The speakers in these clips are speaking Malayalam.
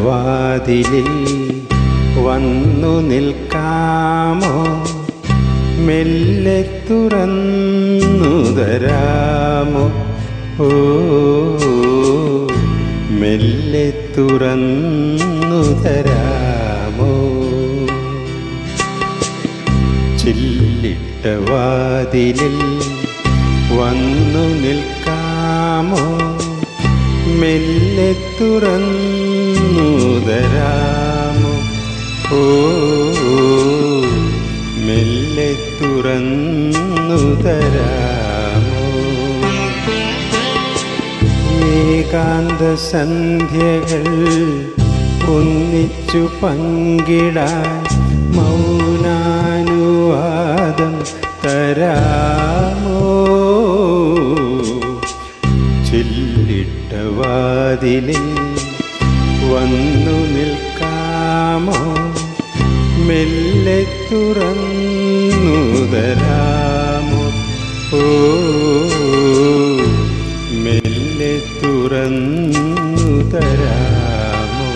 വാതിലിൽ വന്നു നിൽക്കാമോ? മെല്ലെ തുറന്നു തരാമോ? ഓ മെല്ലെ തുറന്നു തരാമോ? ചില്ലിട്ട വാതിലിൽ വന്നു നിൽക്കാമോ? മെല്ലെ തുറന്നു തരാമോ? ഓ മെല്ലെ തുറന്നു തരാമോ? ഏകാന്ത സന്ധ്യകൾ ഒന്നിച്ചു പങ്കിടാൻ മൗനാനുവാദം തരാമോ? ചില്ലിട്ട വാതിലിൽ വന്നു നിൽക്കാമോ? മെല്ലെ തുറന്നു തരാമോ? ഓ മെല്ലെ തുറന്നു തരാമോ?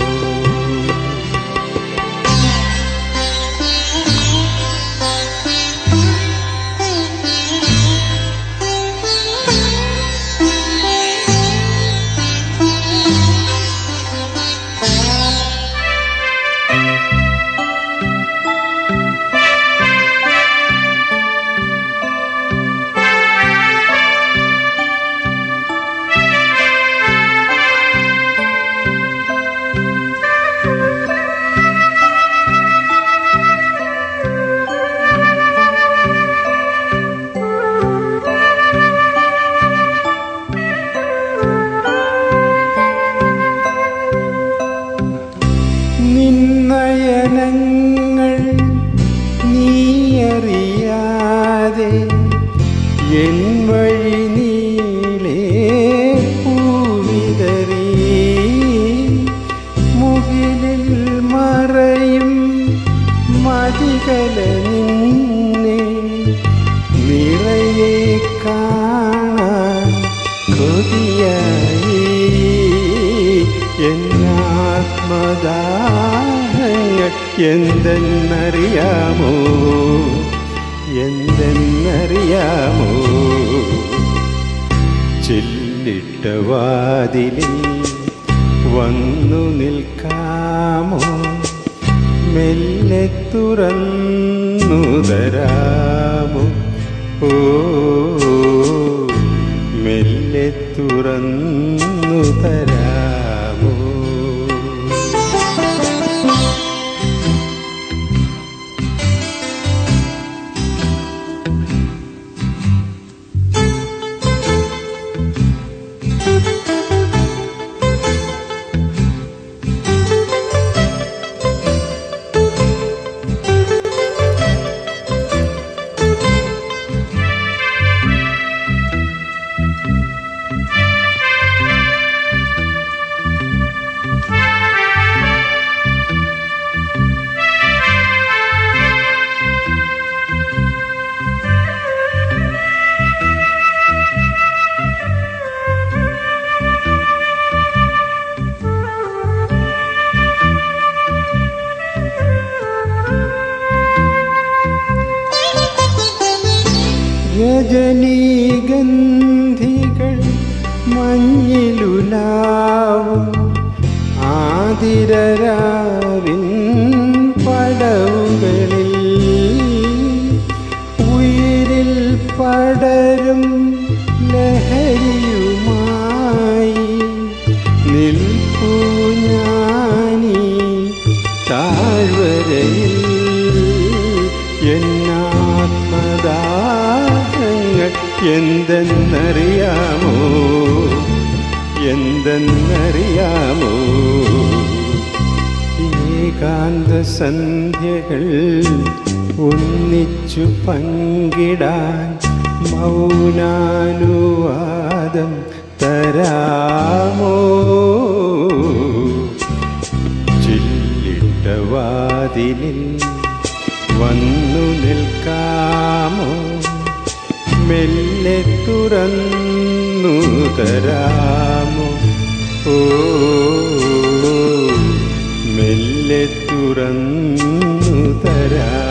നയനങ്ങൾ നീയറിയാതെ എൻ വഴി നീളേ പൂവിതറി മുകിലിൽ മറയും മതികല നിന്നെ നിറയെ കാണാൻ കൊതിയായി എന്നാത്മദാഹങ്ങൾ എന്തെന്നറിയാമോ? എന്തെന്നറിയാമോ? ചില്ലിട്ട വാതിലിൽ വന്നു നിൽക്കാമോ? മെല്ലെ തുറന്നു തരാമോ? ഓ മെല്ലെ തുറന്നു തരാമോ? രജനീഗന്ധികൾ മഞ്ഞിലുലാവും ആതിരരാവിൻ പടവുകളിൽ ഉയിരിൽ പടരും ലഹരിയുമായി നിൽപ്പൂ ഞാനീ താഴ്വരയിൽ എന്നാത്മദാഹങ്ങൾ എന്തെന്നറിയാമോ? എന്തെന്നറിയാമോ? ഏകാന്ത സന്ധ്യകൾ ഒന്നിച്ചു പങ്കിടാൻ മൗനാനുവാദം തരാമോ? ചില്ലിട്ട വാതിലിൽ വന്നു നിൽക്കാമോ? മെല്ലെ തുറന്നു തരാമോ? ഓ തുറന്നു തരാം.